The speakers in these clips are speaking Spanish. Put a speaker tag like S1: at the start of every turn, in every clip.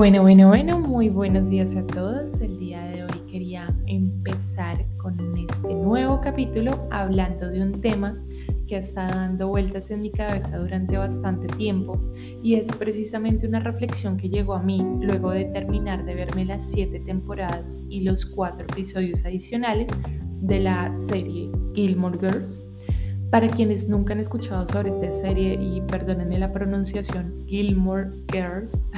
S1: Muy buenos días a todos. El día de hoy quería empezar con este nuevo capítulo hablando de un tema que ha estado dando vueltas en mi cabeza durante bastante tiempo y es precisamente una reflexión que llegó a mí luego de terminar de verme las 7 temporadas y los 4 episodios adicionales de la serie Gilmore Girls. Para quienes nunca han escuchado sobre esta serie, y perdónenme la pronunciación, Gilmore Girls,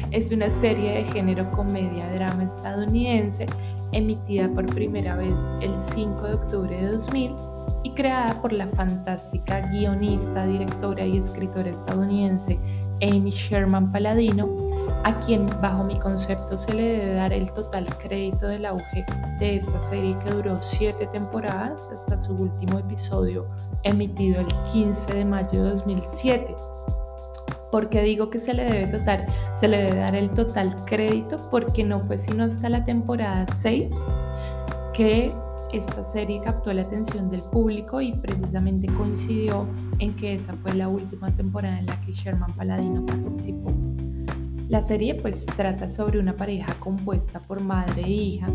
S1: es una serie de género comedia-drama estadounidense emitida por primera vez el 5 de octubre de 2000 y creada por la fantástica guionista, directora y escritora estadounidense Amy Sherman Palladino, a quien bajo mi concepto se le debe dar el total crédito del auge de esta serie que duró 7 temporadas hasta su último episodio emitido el 15 de mayo de 2007. ¿Por qué digo que se le debe dar el total crédito? Porque no fue sino hasta la temporada 6 que esta serie captó la atención del público y precisamente coincidió en que esa fue la última temporada en la que Sherman Palladino participó. La serie pues trata sobre una pareja compuesta por madre e hija,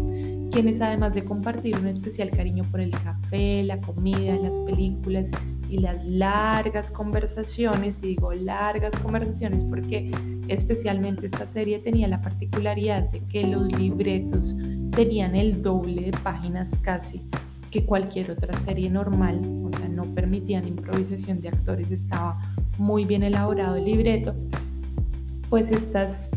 S1: quienes además de compartir un especial cariño por el café, la comida, las películas y las largas conversaciones, y digo largas conversaciones porque especialmente esta serie tenía la particularidad de que los libretos tenían el doble de páginas casi que cualquier otra serie normal, o sea, no permitían improvisación de actores, estaba muy bien elaborado el libreto. Pues estas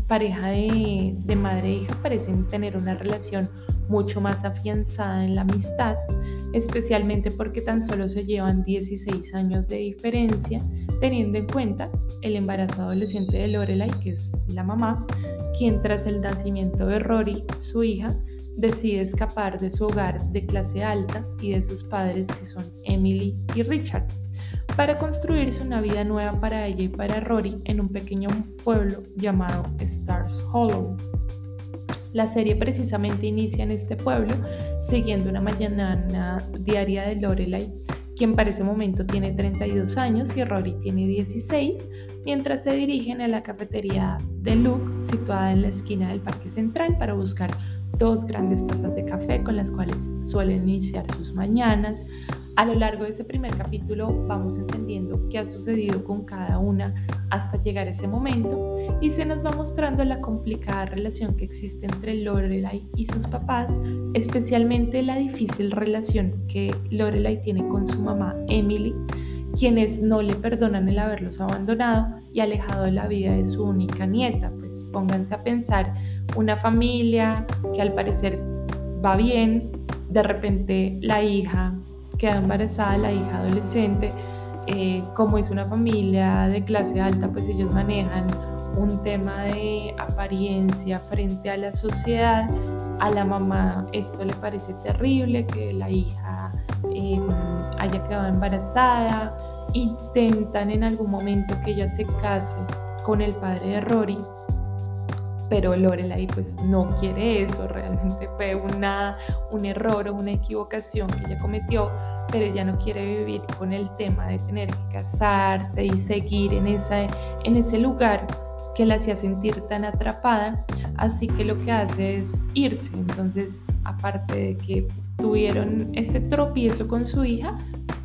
S1: pareja de madre e hija parecen tener una relación mucho más afianzada en la amistad, especialmente porque tan solo se llevan 16 años de diferencia, teniendo en cuenta el embarazo adolescente de Lorelai, que es la mamá, quien tras el nacimiento de Rory, su hija, decide escapar de su hogar de clase alta y de sus padres, que son Emily y Richard, para construirse una vida nueva para ella y para Rory en un pequeño pueblo llamado Stars Hollow. La serie precisamente inicia en este pueblo, siguiendo una mañana diaria de Lorelai, quien para ese momento tiene 32 años y Rory tiene 16, mientras se dirigen a la cafetería de Luke, situada en la esquina del Parque Central, para buscar 2 grandes tazas de café con las cuales suelen iniciar sus mañanas. A lo largo de ese primer capítulo vamos entendiendo qué ha sucedido con cada una hasta llegar a ese momento y se nos va mostrando la complicada relación que existe entre Lorelai y sus papás, especialmente la difícil relación que Lorelai tiene con su mamá Emily, quienes no le perdonan el haberlos abandonado y alejado de la vida de su única nieta. Pues pónganse a pensar, una familia que al parecer va bien, de repente la hija queda embarazada, la hija adolescente, como es una familia de clase alta, pues ellos manejan un tema de apariencia frente a la sociedad. A la mamá esto le parece terrible, que la hija haya quedado embarazada. Intentan en algún momento que ella se case con el padre de Rory, pero Lorelai pues no quiere eso, realmente fue un error o una equivocación que ella cometió, pero ella no quiere vivir con el tema de tener que casarse y seguir en ese lugar que la hacía sentir tan atrapada, así que lo que hace es irse. Entonces, aparte de que tuvieron este tropiezo con su hija,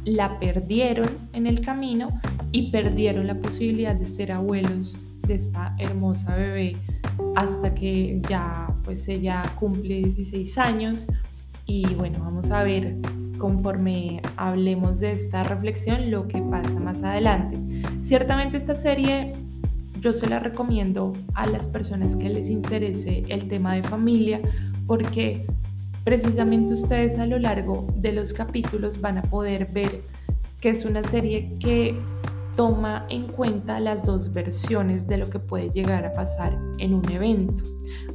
S1: la perdieron en el camino y perdieron la posibilidad de ser abuelos de esta hermosa bebé hasta que ya pues ella cumple 16 años. Y bueno, vamos a ver conforme hablemos de esta reflexión lo que pasa más adelante. Ciertamente esta serie yo se la recomiendo a las personas que les interese el tema de familia, porque precisamente ustedes a lo largo de los capítulos van a poder ver que es una serie que toma en cuenta las 2 versiones de lo que puede llegar a pasar en un evento.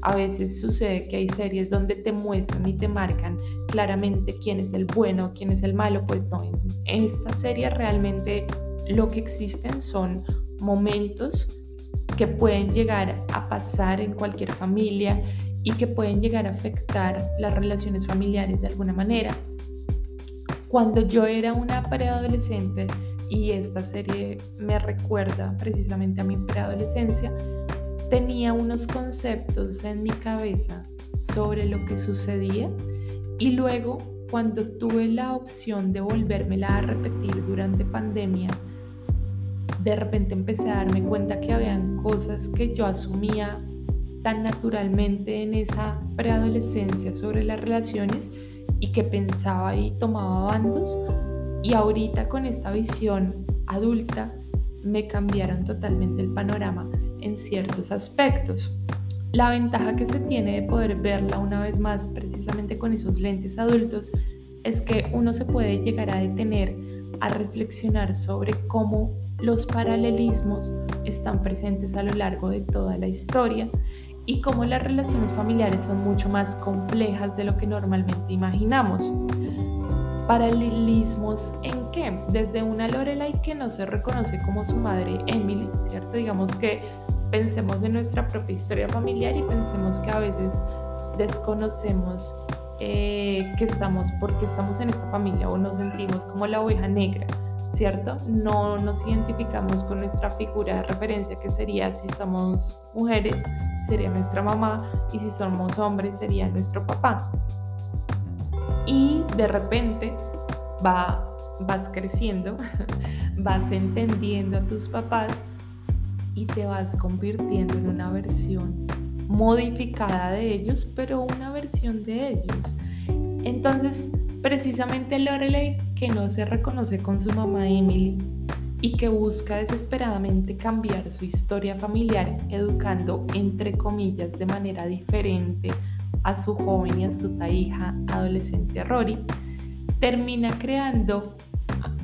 S1: A veces sucede que hay series donde te muestran y te marcan claramente quién es el bueno, quién es el malo. Pues no, en esta serie realmente lo que existen son momentos que pueden llegar a pasar en cualquier familia y que pueden llegar a afectar las relaciones familiares de alguna manera. Cuando yo era una preadolescente, y esta serie me recuerda precisamente a mi preadolescencia, tenía unos conceptos en mi cabeza sobre lo que sucedía y luego cuando tuve la opción de volvérmela a repetir durante pandemia, de repente empecé a darme cuenta que habían cosas que yo asumía tan naturalmente en esa preadolescencia sobre las relaciones y que pensaba y tomaba bandos, y ahorita con esta visión adulta me cambiaron totalmente el panorama en ciertos aspectos. La ventaja que se tiene de poder verla una vez más precisamente con esos lentes adultos es que uno se puede llegar a detener a reflexionar sobre cómo los paralelismos están presentes a lo largo de toda la historia y cómo las relaciones familiares son mucho más complejas de lo que normalmente imaginamos. ¿Paralelismos en qué? Desde una Lorelai que no se reconoce como su madre Emily, ¿cierto? Digamos que pensemos en nuestra propia historia familiar y pensemos que a veces desconocemos por qué estamos en esta familia o nos sentimos como la oveja negra, ¿cierto? No nos identificamos con nuestra figura de referencia, que sería, si somos mujeres, sería nuestra mamá, y si somos hombres, sería nuestro papá. Y de repente vas creciendo, vas entendiendo a tus papás y te vas convirtiendo en una versión modificada de ellos, pero una versión de ellos. Entonces, precisamente Lorelai, que no se reconoce con su mamá Emily y que busca desesperadamente cambiar su historia familiar, educando entre comillas de manera diferente a su joven y astuta hija adolescente Rory, termina creando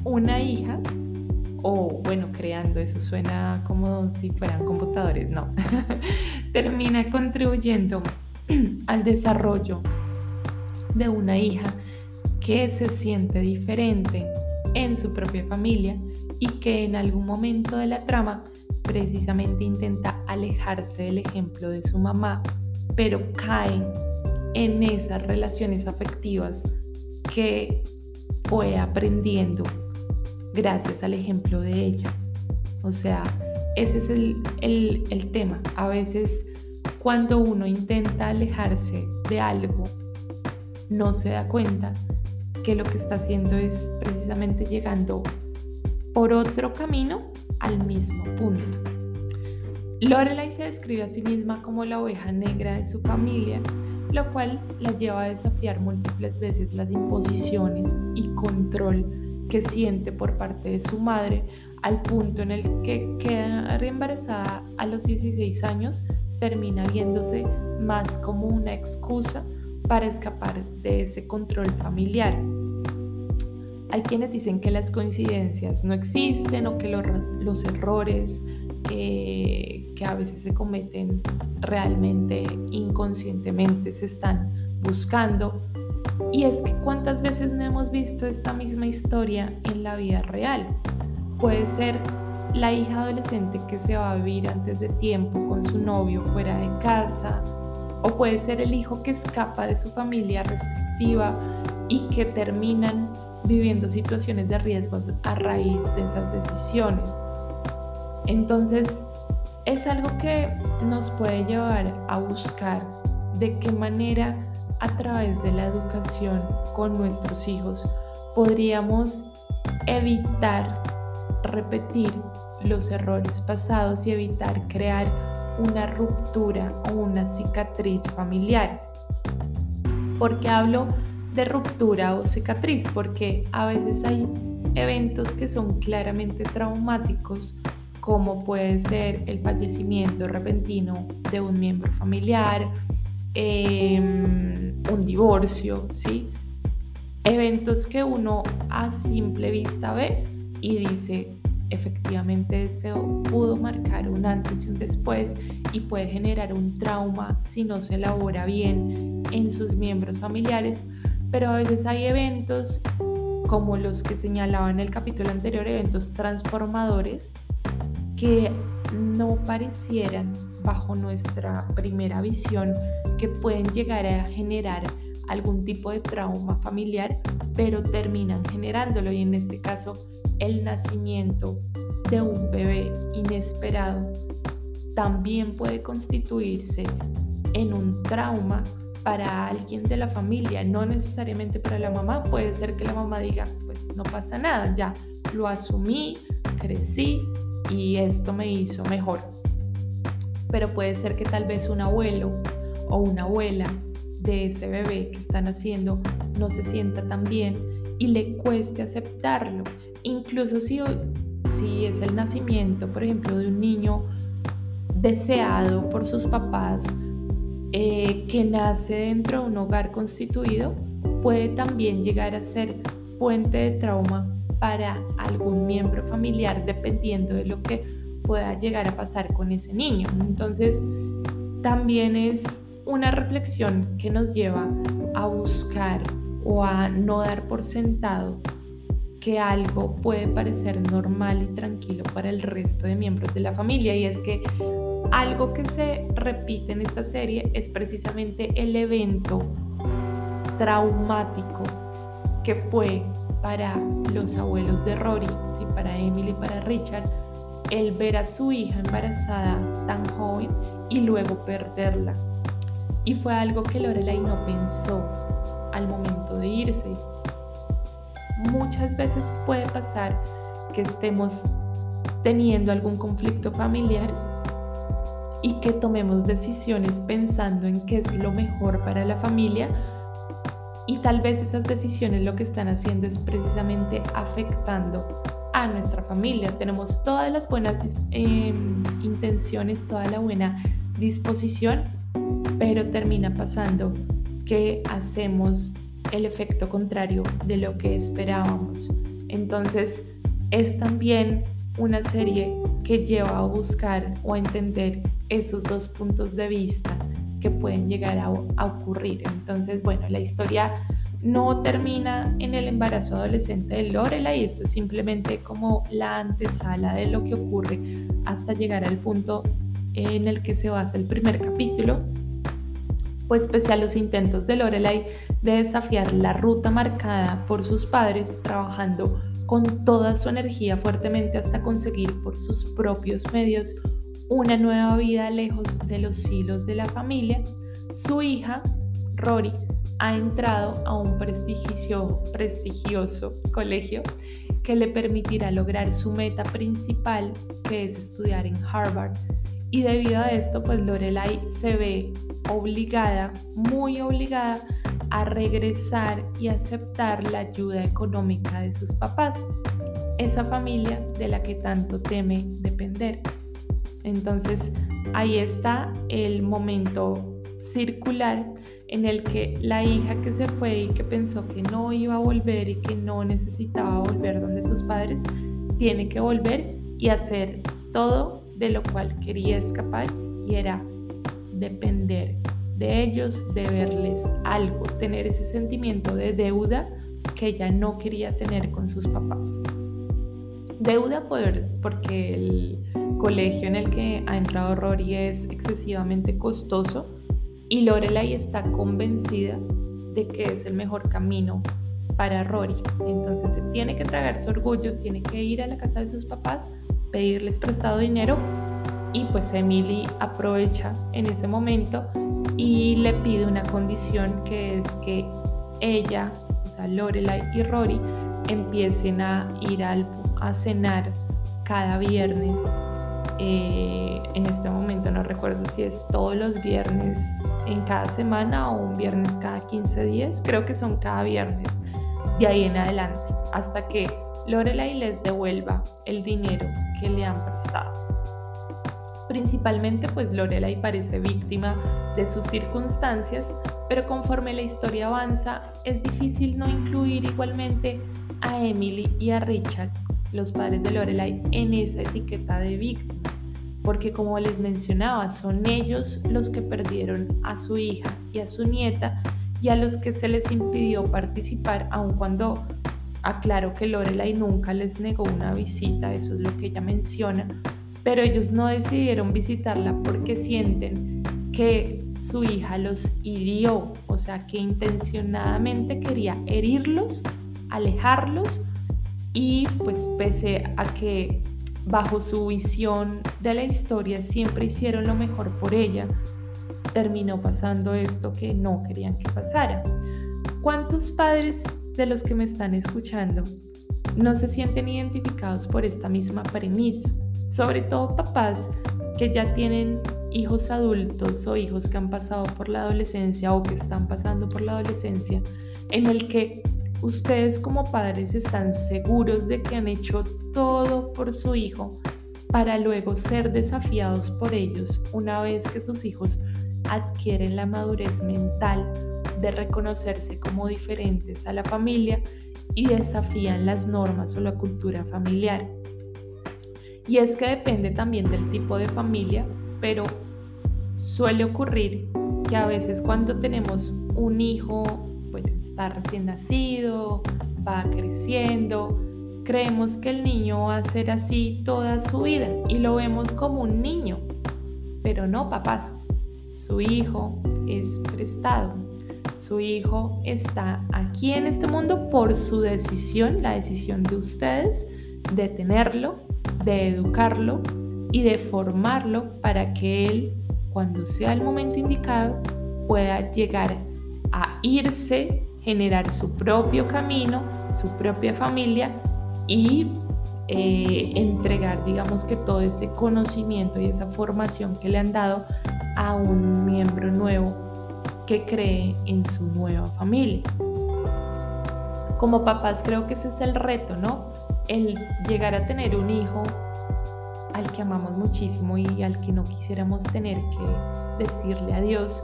S1: una hija, o bueno, creando, eso suena como si fueran computadores, no, termina contribuyendo al desarrollo de una hija que se siente diferente en su propia familia y que en algún momento de la trama precisamente intenta alejarse del ejemplo de su mamá, pero cae en esas relaciones afectivas que fue aprendiendo gracias al ejemplo de ella. O sea, ese es el tema. A veces cuando uno intenta alejarse de algo, no se da cuenta que lo que está haciendo es precisamente llegando por otro camino al mismo punto. Lorelai se describe a sí misma como la oveja negra de su familia, lo cual la lleva a desafiar múltiples veces las imposiciones y control que siente por parte de su madre, al punto en el que quedar embarazada a los 16 años termina viéndose más como una excusa para escapar de ese control familiar. Hay quienes dicen que las coincidencias no existen o que los errores que a veces se cometen realmente inconscientemente se están buscando. Y es que cuántas veces no hemos visto esta misma historia en la vida real. Puede ser la hija adolescente que se va a vivir antes de tiempo con su novio fuera de casa, o puede ser el hijo que escapa de su familia restrictiva y que terminan viviendo situaciones de riesgo a raíz de esas decisiones. Entonces, es algo que nos puede llevar a buscar de qué manera a través de la educación con nuestros hijos podríamos evitar repetir los errores pasados y evitar crear una ruptura o una cicatriz familiar. ¿Por qué hablo de ruptura o cicatriz? Porque a veces hay eventos que son claramente traumáticos, como puede ser el fallecimiento repentino de un miembro familiar, un divorcio, ¿sí? Eventos que uno a simple vista ve y dice, efectivamente eso pudo marcar un antes y un después y puede generar un trauma si no se elabora bien en sus miembros familiares, pero a veces hay eventos como los que señalaba en el capítulo anterior, eventos transformadores que no parecieran bajo nuestra primera visión que pueden llegar a generar algún tipo de trauma familiar, pero terminan generándolo, y en este caso el nacimiento de un bebé inesperado también puede constituirse en un trauma para alguien de la familia, no necesariamente para la mamá. Puede ser que la mamá diga, pues no pasa nada, ya lo asumí, crecí y esto me hizo mejor. Pero puede ser que tal vez un abuelo o una abuela de ese bebé que están haciendo no se sienta tan bien y le cueste aceptarlo. Incluso si es el nacimiento, por ejemplo, de un niño deseado por sus papás, que nace dentro de un hogar constituido, puede también llegar a ser fuente de trauma para algún miembro familiar, dependiendo de lo que pueda llegar a pasar con ese niño. Entonces, también es una reflexión que nos lleva a buscar o a no dar por sentado que algo puede parecer normal y tranquilo para el resto de miembros de la familia. Y es que algo que se repite en esta serie es precisamente el evento traumático que fue para los abuelos de Rory, ¿sí? Para Emily y para Richard, el ver a su hija embarazada tan joven y luego perderla. Y fue algo que Lorelai no pensó al momento de irse. Muchas veces puede pasar que estemos teniendo algún conflicto familiar y que tomemos decisiones pensando en qué es lo mejor para la familia, y tal vez esas decisiones lo que están haciendo es precisamente afectando a nuestra familia. Tenemos todas las buenas intenciones, toda la buena disposición, pero termina pasando que hacemos el efecto contrario de lo que esperábamos. Entonces es también una serie que lleva a buscar o a entender esos dos puntos de vista que pueden llegar a ocurrir. Entonces, bueno, la historia no termina en el embarazo adolescente de Lorelai, y esto es simplemente como la antesala de lo que ocurre hasta llegar al punto en el que se basa el primer capítulo. Pues pese a los intentos de Lorelai de desafiar la ruta marcada por sus padres, trabajando con toda su energía fuertemente hasta conseguir por sus propios medios una nueva vida lejos de los hilos de la familia, su hija, Rory, ha entrado a un prestigioso colegio que le permitirá lograr su meta principal, que es estudiar en Harvard. Y debido a esto, pues Lorelai se ve obligada, muy obligada, a regresar y aceptar la ayuda económica de sus papás, esa familia de la que tanto teme depender. Entonces ahí está el momento circular en el que la hija que se fue y que pensó que no iba a volver y que no necesitaba volver donde sus padres, tiene que volver y hacer todo de lo cual quería escapar, y era depender de ellos, deberles algo, tener ese sentimiento de deuda que ella no quería tener con sus papás. Deuda porque el colegio en el que ha entrado Rory es excesivamente costoso y Lorelai está convencida de que es el mejor camino para Rory. Entonces se tiene que tragar su orgullo, tiene que ir a la casa de sus papás, pedirles prestado dinero, y pues Emily aprovecha en ese momento y le pide una condición, que es que ella, o sea Lorelai y Rory, empiecen a ir a cenar cada viernes. En este momento no recuerdo si es todos los viernes en cada semana o un viernes cada 15 días, creo que son cada viernes, de ahí en adelante, hasta que Lorelai les devuelva el dinero que le han prestado. Principalmente pues Lorelai parece víctima de sus circunstancias, pero conforme la historia avanza es difícil no incluir igualmente a Emily y a Richard, los padres de Lorelai, en esa etiqueta de víctimas, porque como les mencionaba, son ellos los que perdieron a su hija y a su nieta, y a los que se les impidió participar, aun cuando aclaro que Lorelai nunca les negó una visita, eso es lo que ella menciona, pero ellos no decidieron visitarla porque sienten que su hija los hirió, o sea, que intencionadamente quería herirlos, alejarlos, y pues pese a que bajo su visión de la historia siempre hicieron lo mejor por ella, terminó pasando esto que no querían que pasara. ¿Cuántos padres de los que me están escuchando no se sienten identificados por esta misma premisa? Sobre todo papás que ya tienen hijos adultos o hijos que han pasado por la adolescencia o que están pasando por la adolescencia, en el que ustedes como padres están seguros de que han hecho todo por su hijo para luego ser desafiados por ellos una vez que sus hijos adquieren la madurez mental de reconocerse como diferentes a la familia y desafían las normas o la cultura familiar. Y es que depende también del tipo de familia, pero suele ocurrir que a veces cuando tenemos un hijo, bueno, está recién nacido, va creciendo, creemos que el niño va a ser así toda su vida y lo vemos como un niño, pero no, papás, su hijo es prestado, su hijo está aquí en este mundo por su decisión, la decisión de ustedes de tenerlo, de educarlo y de formarlo para que él, cuando sea el momento indicado, pueda llegar a irse, generar su propio camino, su propia familia y entregar, digamos que todo ese conocimiento y esa formación que le han dado a un miembro nuevo que cree en su nueva familia. Como papás creo que ese es el reto, ¿no? El llegar a tener un hijo al que amamos muchísimo y al que no quisiéramos tener que decirle adiós,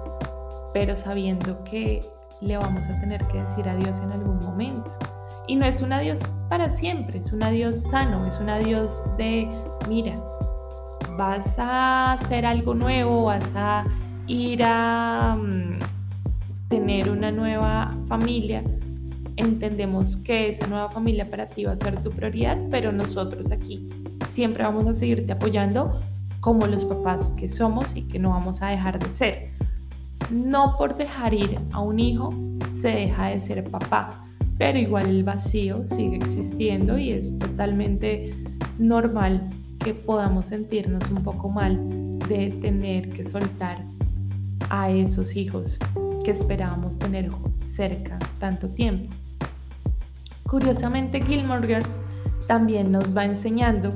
S1: pero sabiendo que le vamos a tener que decir adiós en algún momento. Y no es un adiós para siempre, es un adiós sano, es un adiós de, mira, vas a hacer algo nuevo, vas a ir a tener una nueva familia. Entendemos que esa nueva familia para ti va a ser tu prioridad, pero nosotros aquí siempre vamos a seguirte apoyando como los papás que somos y que no vamos a dejar de ser. No por dejar ir a un hijo se deja de ser papá, pero igual el vacío sigue existiendo y es totalmente normal que podamos sentirnos un poco mal de tener que soltar a esos hijos que esperábamos tener cerca tanto tiempo. Curiosamente, Gilmore Girls también nos va enseñando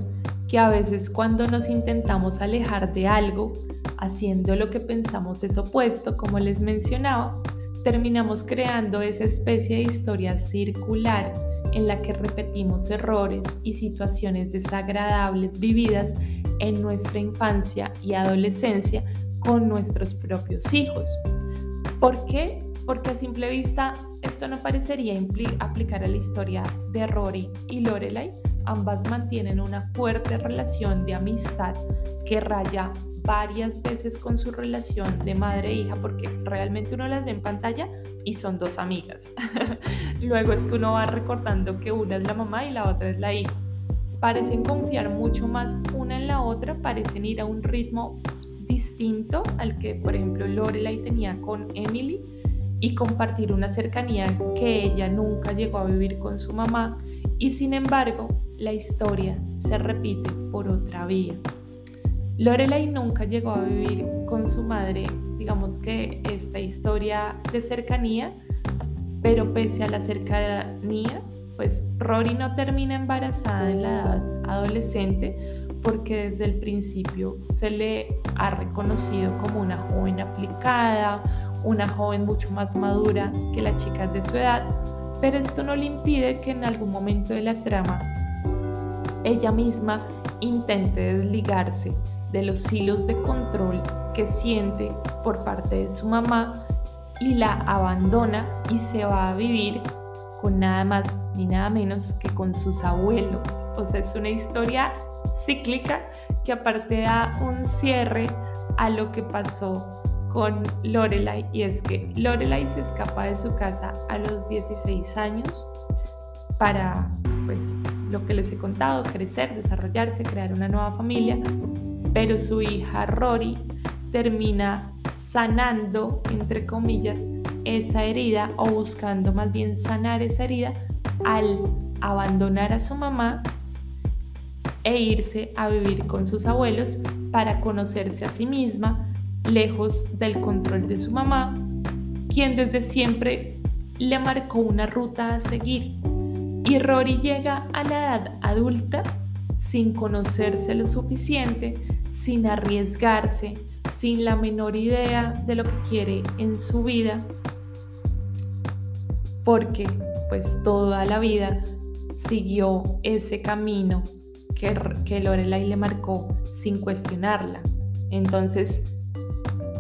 S1: que a veces cuando nos intentamos alejar de algo, haciendo lo que pensamos es opuesto, como les mencionaba, terminamos creando esa especie de historia circular en la que repetimos errores y situaciones desagradables vividas en nuestra infancia y adolescencia con nuestros propios hijos. ¿Por qué? Porque a simple vista esto no parecería aplicar a la historia de Rory y Lorelai. Ambas mantienen una fuerte relación de amistad que raya varias veces con su relación de madre e hija, porque realmente uno las ve en pantalla y son dos amigas. Luego es que uno va recordando que una es la mamá y la otra es la hija. Parecen confiar mucho más una en la otra, parecen ir a un ritmo distinto al que, por ejemplo, Lorelai tenía con Emily y compartir una cercanía que ella nunca llegó a vivir con su mamá, y sin embargo la historia se repite por otra vía. Lorelai nunca llegó a vivir con su madre, digamos que esta historia de cercanía, pero pese a la cercanía, pues Rory no termina embarazada en la edad adolescente porque desde el principio se le ha reconocido como una joven aplicada, una joven mucho más madura que las chicas de su edad, pero esto no le impide que en algún momento de la trama ella misma intente desligarse de los hilos de control que siente por parte de su mamá y la abandona y se va a vivir con nada más ni nada menos que con sus abuelos. O sea, es una historia cíclica que aparte da un cierre a lo que pasó con Lorelai, y es que Lorelai se escapa de su casa a los 16 años para, pues, lo que les he contado, crecer, desarrollarse, crear una nueva familia, pero su hija Rory termina sanando, entre comillas, esa herida, o buscando más bien sanar esa herida al abandonar a su mamá e irse a vivir con sus abuelos para conocerse a sí misma, lejos del control de su mamá, quien desde siempre le marcó una ruta a seguir. Y Rory llega a la edad adulta sin conocerse lo suficiente, sin arriesgarse, sin la menor idea de lo que quiere en su vida, porque pues toda la vida siguió ese camino que Lorelai le marcó sin cuestionarla. Entonces,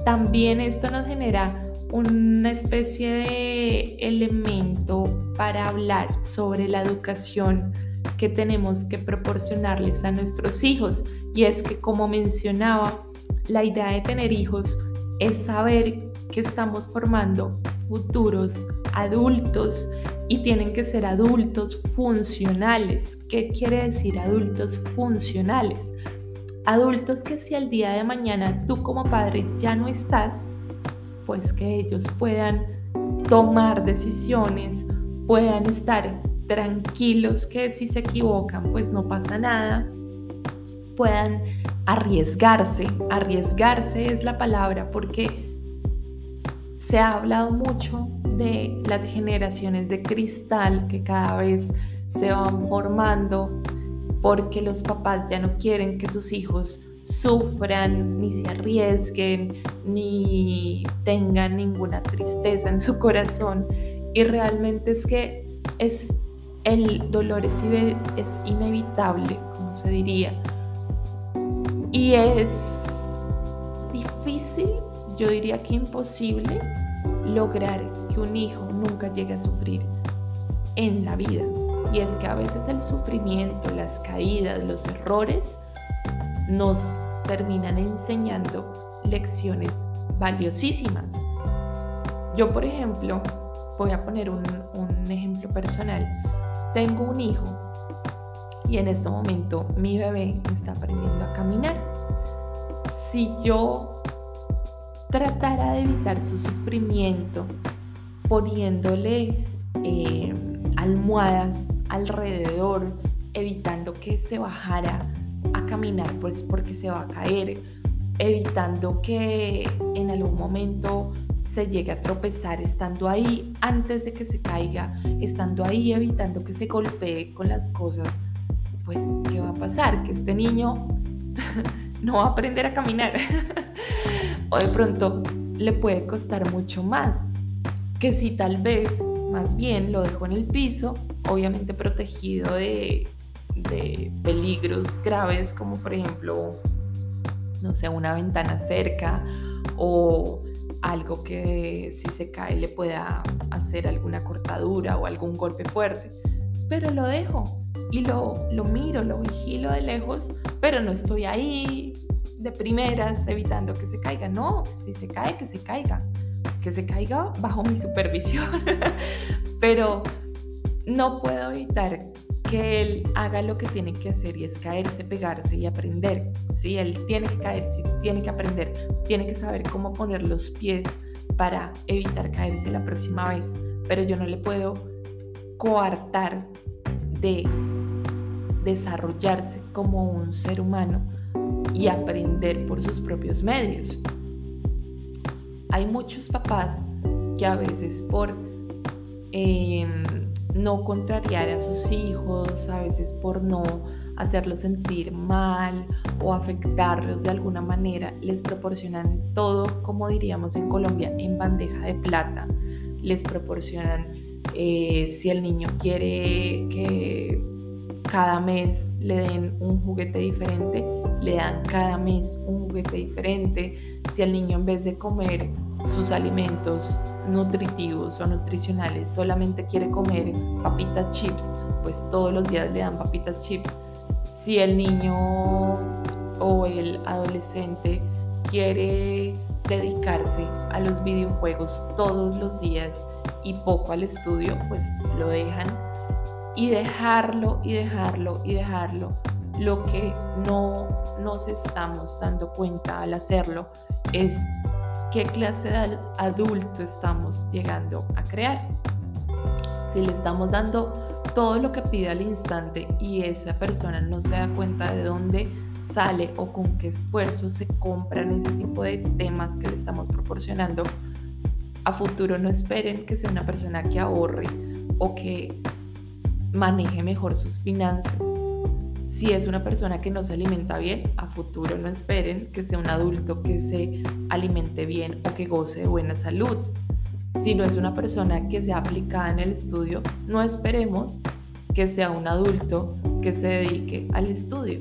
S1: también esto nos genera una especie de elemento para hablar sobre la educación que tenemos que proporcionarles a nuestros hijos. Y es que, como mencionaba, la idea de tener hijos es saber que estamos formando futuros adultos y tienen que ser adultos funcionales. ¿Qué quiere decir adultos funcionales? Adultos que si el día de mañana tú como padre ya no estás, pues que ellos puedan tomar decisiones, puedan estar tranquilos que si se equivocan pues no pasa nada, puedan arriesgarse. Arriesgarse es la palabra, porque se ha hablado mucho de las generaciones de cristal que cada vez se van formando porque los papás ya no quieren que sus hijos sufran, ni se arriesguen, ni tengan ninguna tristeza en su corazón. Y realmente es que el dolor es inevitable, como se diría. Y es difícil, yo diría que imposible, lograr que un hijo nunca llegue a sufrir en la vida. Y es que a veces el sufrimiento, las caídas, los errores nos terminan enseñando lecciones valiosísimas. Yo, por ejemplo, voy a poner un ejemplo personal. Tengo un hijo y en este momento mi bebé está aprendiendo a caminar. Si yo tratara de evitar su sufrimiento poniéndole almohadas alrededor, evitando que se bajara a caminar pues porque se va a caer, evitando que en algún momento se llegue a tropezar estando ahí antes de que se caiga, estando ahí evitando que se golpee con las cosas, pues ¿qué va a pasar? Que este niño no va a aprender a caminar o de pronto le puede costar mucho más que si tal vez más bien lo dejo en el piso, obviamente protegido de peligros graves como por ejemplo, no sé, una ventana cerca o algo que si se cae le pueda hacer alguna cortadura o algún golpe fuerte, pero lo dejo y lo miro, lo vigilo de lejos, pero no estoy ahí de primeras evitando que se caiga. No, si se cae, que se caiga bajo mi supervisión pero no puedo evitar que él haga lo que tiene que hacer, y es caerse, pegarse y aprender. Sí, él tiene que caerse, tiene que aprender, tiene que saber cómo poner los pies para evitar caerse la próxima vez, pero yo no le puedo coartar de desarrollarse como un ser humano y aprender por sus propios medios. Hay muchos papás que a veces por no contrariar a sus hijos, a veces por no hacerlos sentir mal o afectarlos de alguna manera, les proporcionan todo, como diríamos en Colombia, en bandeja de plata. Les proporcionan, si el niño quiere que cada mes le den un juguete diferente, le dan cada mes un juguete diferente. Si el niño en vez de comer sus alimentos nutritivos o nutricionales solamente quiere comer papitas chips, pues todos los días le dan papitas chips. Si el niño o el adolescente quiere dedicarse a los videojuegos todos los días y poco al estudio, pues lo dejan, y dejarlo. Lo que no nos estamos dando cuenta al hacerlo es qué clase de adulto estamos llegando a crear. Si le estamos dando todo lo que pide al instante y esa persona no se da cuenta de dónde sale o con qué esfuerzo se compran ese tipo de temas que le estamos proporcionando, a futuro no esperen que sea una persona que ahorre o que maneje mejor sus finanzas. Si es una persona que no se alimenta bien, a futuro no esperen que sea un adulto que se alimente bien o que goce de buena salud. Si no es una persona que sea aplicada en el estudio, no esperemos que sea un adulto que se dedique al estudio.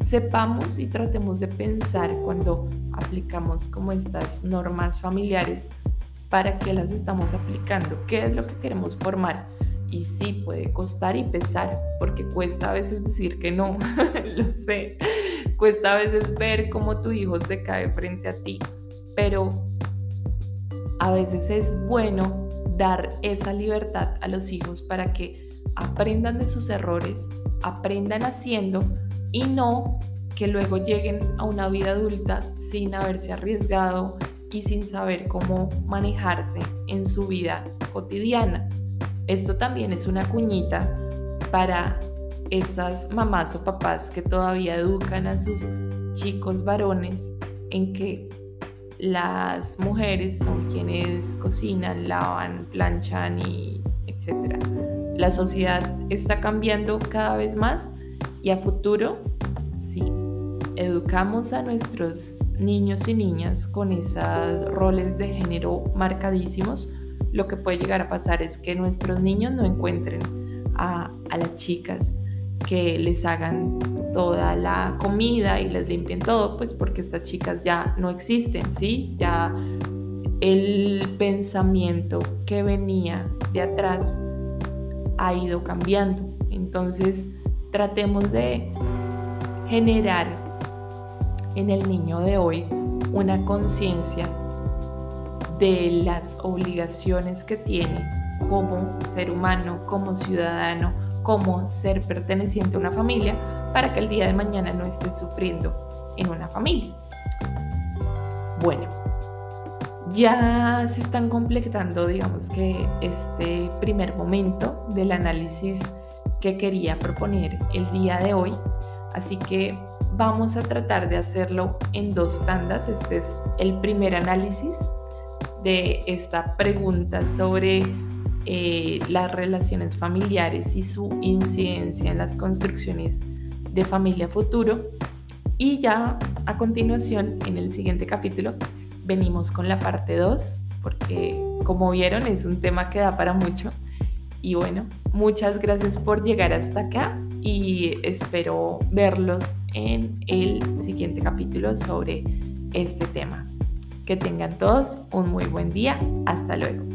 S1: Sepamos y tratemos de pensar cuando aplicamos como estas normas familiares, para qué las estamos aplicando, qué es lo que queremos formar. Y sí, puede costar y pesar, porque cuesta a veces decir que no, lo sé, cuesta a veces ver cómo tu hijo se cae frente a ti, pero a veces es bueno dar esa libertad a los hijos para que aprendan de sus errores, aprendan haciendo y no que luego lleguen a una vida adulta sin haberse arriesgado y sin saber cómo manejarse en su vida cotidiana. Esto también es una cuñita para esas mamás o papás que todavía educan a sus chicos varones en que las mujeres son quienes cocinan, lavan, planchan y etc. La sociedad está cambiando cada vez más y a futuro, sí, educamos a nuestros niños y niñas con esos roles de género marcadísimos, lo que puede llegar a pasar es que nuestros niños no encuentren a las chicas que les hagan toda la comida y les limpien todo, pues porque estas chicas ya no existen, ¿sí? Ya el pensamiento que venía de atrás ha ido cambiando. Entonces, tratemos de generar en el niño de hoy una conciencia de las obligaciones que tiene como ser humano, como ciudadano, como ser perteneciente a una familia, para que el día de mañana no esté sufriendo en una familia. Bueno, ya se están completando, digamos que este primer momento del análisis que quería proponer el día de hoy, así que vamos a tratar de hacerlo en 2 tandas. Este es el primer análisis de esta pregunta sobre las relaciones familiares y su incidencia en las construcciones de familia futuro. Y ya a continuación, en el siguiente capítulo, venimos con la parte 2, porque como vieron es un tema que da para mucho. Y bueno, muchas gracias por llegar hasta acá y espero verlos en el siguiente capítulo sobre este tema. Que tengan todos un muy buen día. Hasta luego.